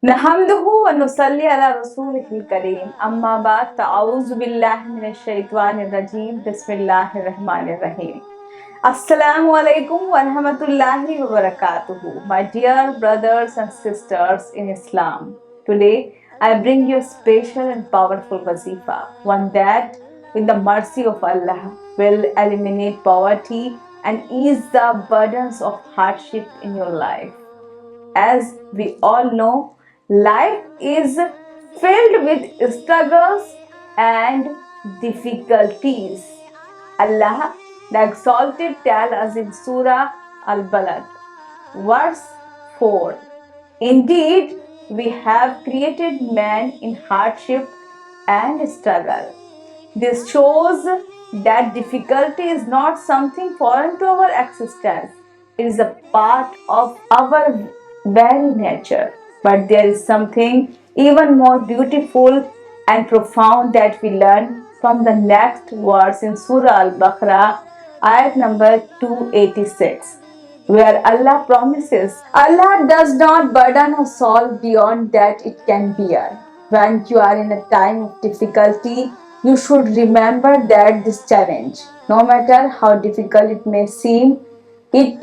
नहमदुहु व नुसल्ली अला रसूलिहिल करीम अम्मा बाद तआऊज़ु बिल्लाहि मिनश शैतानिर रजीम बिस्मिल्लाहिर रहमानिर रहीम Assalamu alaikum wa rahmatullahi wa barakatuhu. My dear brothers and sisters in Islam. Today I bring you a special and powerful wazifa, one that with the mercy of Allah will eliminate poverty and ease the burdens of hardship in your life. As we all know, life is filled with struggles and difficulties. Allah the Exalted tells us in Surah Al-Balad, verse 4. Indeed, we have created man in hardship and struggle. This shows that difficulty is not something foreign to our existence. It is a part of our very nature. But there is something even more beautiful and profound that we learn from the next verse in Surah Al-Baqarah, ayat number 286, where Allah promises, Allah does not burden a soul beyond that it can bear. When you are in a time of difficulty, you should remember that this challenge, no matter how difficult it may seem, it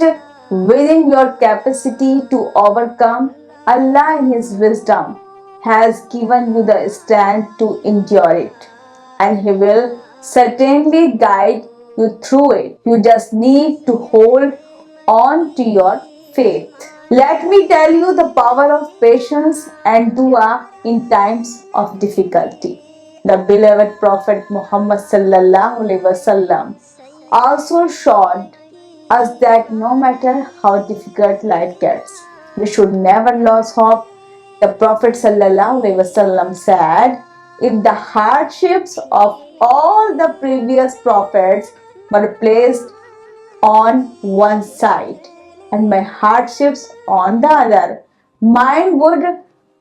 within your capacity to overcome, Allah in His wisdom has given you the strength to endure it, and He will certainly guide you through it. You just need to hold on to your faith. Let me tell you the power of patience and dua in times of difficulty. The beloved Prophet Muhammad sallallahu alaihi wasallam also showed us that no matter how difficult life gets, we should never lose hope. The Prophet ﷺ said, if the hardships of all the previous prophets were placed on one side and my hardships on the other, mine would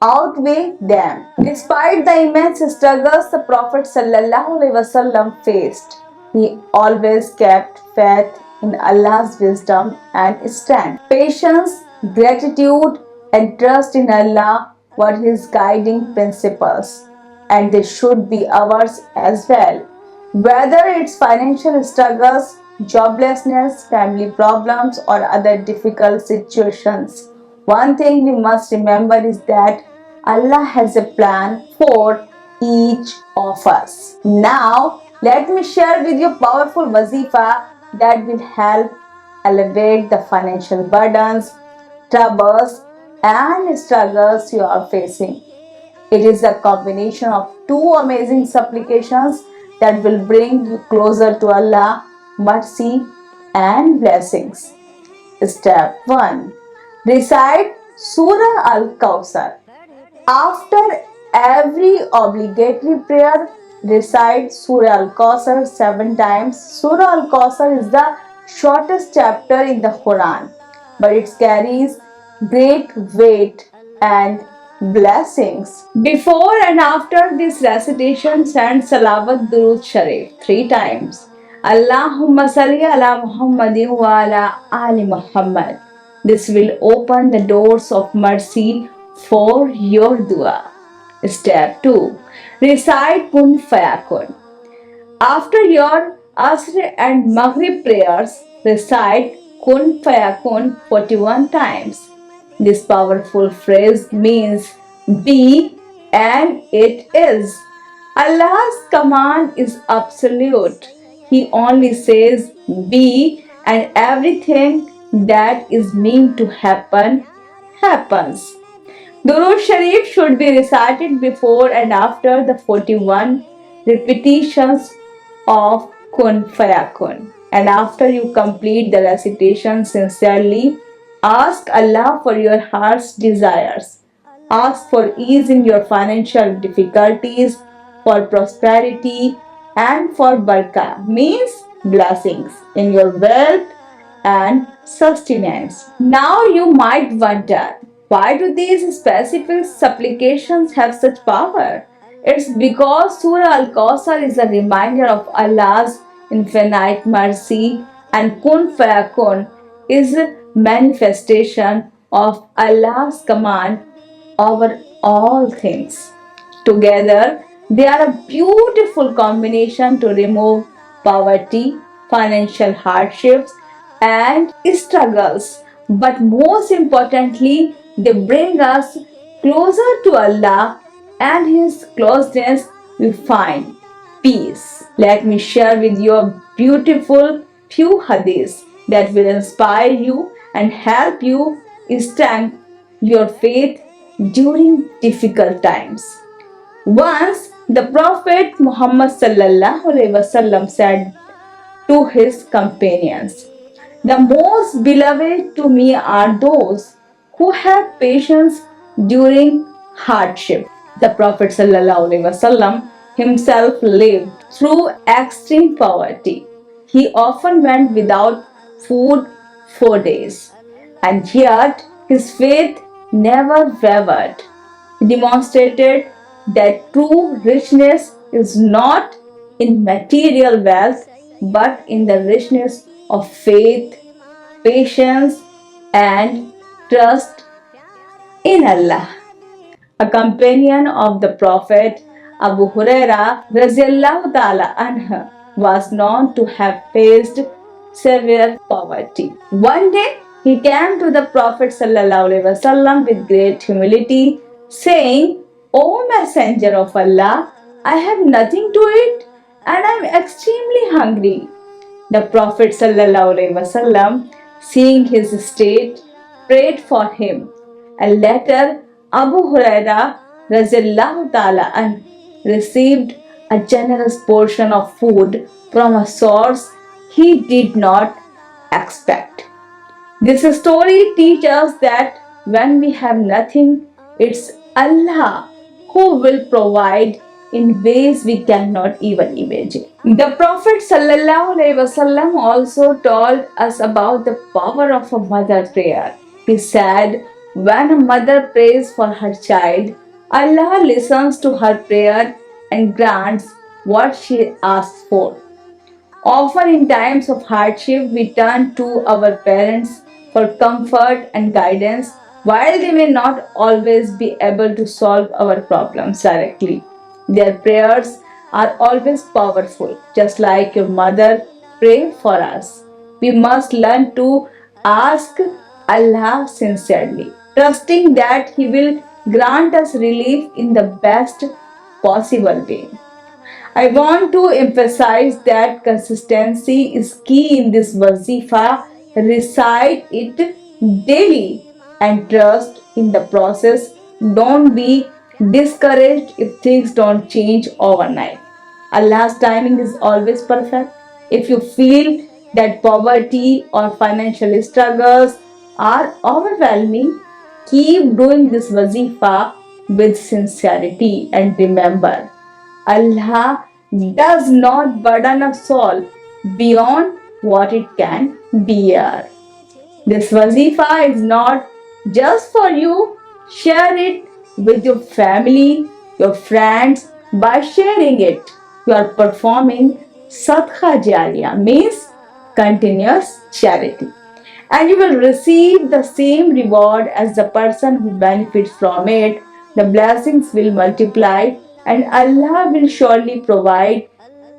outweigh them. Despite the immense struggles the Prophet ﷺ faced, he always kept faith in Allah's wisdom and strength. Patience, gratitude, and trust in Allah were his guiding principles, and they should be ours as well. Whether it's financial struggles, joblessness, family problems, or other difficult situations, one thing we must remember is that Allah has a plan for each of us. Now, let me share with you powerful wazifa that will help elevate the financial burdens, troubles, and struggles you are facing. It is a combination of two amazing supplications that will bring you closer to Allah, mercy, and blessings. Step 1. Recite Surah Al-Kawthar. After every obligatory prayer, recite Surah Al-Kawthar 7 times. Surah Al-Kawthar is the shortest chapter in the Quran, but it carries great weight and blessings. Before and after this recitation, chant Salawat Durud Sharif 3 times. Allahumma salli ala Muhammadin wa ala ali Muhammad. This will open the doors of mercy for your dua. Step 2. Recite Kun Fayakun. After your Asr and Maghrib prayers, recite Kun Fayakun 41 times. This powerful phrase means be and it is. Allah's command is absolute. He only says be and everything that is meant to happen happens. Durud Sharif should be recited before and after the 41 repetitions of Kun Fayakun. And after you complete the recitation sincerely, ask Allah for your heart's desires. Ask for ease in your financial difficulties, for prosperity, and for barakah, means blessings in your wealth and sustenance. Now you might wonder, why do these specific supplications have such power? It's because Surah Al-Kawthar is a reminder of Allah's infinite mercy, and Kun Fayakun is a manifestation of Allah's command over all things. Together, they are a beautiful combination to remove poverty, financial hardships, and struggles. But most importantly, they bring us closer to Allah, and His closeness we find peace. Let me share with you a beautiful few hadiths that will inspire you and help you strengthen your faith during difficult times. Once the Prophet Muhammad sallallahu alaihi wasallam said to his companions, "The most beloved to me are those who have patience during hardship." The Prophet ﷺ himself lived through extreme poverty. He often went without food for days, and yet his faith never wavered. He demonstrated that true richness is not in material wealth but in the richness of faith, patience, and trust in Allah. A companion of the Prophet, Abu Huraira radiallahu ta'ala anhu, was known to have faced severe poverty. One day he came to the Prophet sallallahu alaihi wasallam with great humility, saying, "O Messenger of Allah, I have nothing to eat and I am extremely hungry." The Prophet sallallahu alaihi wasallam, seeing his state, prayed for him, and later Abu Huraira radiallahu ta'ala an received a generous portion of food from a source he did not expect. This story teaches us that when we have nothing, it's Allah who will provide in ways we cannot even imagine. The Prophet ﷺ also told us about the power of a mother prayer. He said, "When a mother prays for her child, Allah listens to her prayer and grants what she asks for." Often in times of hardship, we turn to our parents for comfort and guidance. While they may not always be able to solve our problems directly, their prayers are always powerful. Just like your mother prayed for us, we must learn to ask Allah sincerely, trusting that He will grant us relief in the best possible way. I want to emphasize that consistency is key in this wazifa. Recite it daily and trust in the process. Don't be discouraged if things don't change overnight. Allah's timing is always perfect. If you feel that poverty or financial struggles are overwhelming, keep doing this wazifa with sincerity and remember, Allah does not burden a soul beyond what it can bear. This wazifa is not just for you. Share it with your family, your friends. By sharing it, you are performing sadqa jariya, means continuous charity. And you will receive the same reward as the person who benefits from it. The blessings will multiply and Allah will surely provide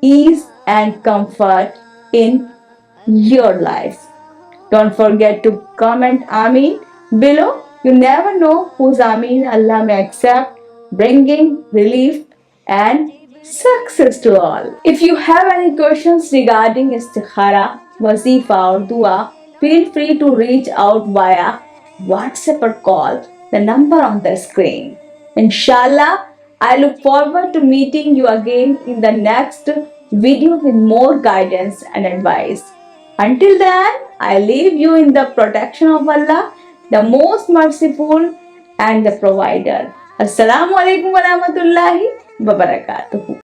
ease and comfort in your life. Don't forget to comment Ameen below. You never know whose Ameen Allah may accept, bringing relief and success to all. If you have any questions regarding istikhara, wazifa or dua, feel free to reach out via WhatsApp or call the number on the screen. Inshallah, I look forward to meeting you again in the next video with more guidance and advice. Until then, I leave you in the protection of Allah, the most merciful and the provider. Assalamu alaikum wa rahmatullahi wa barakatuhu.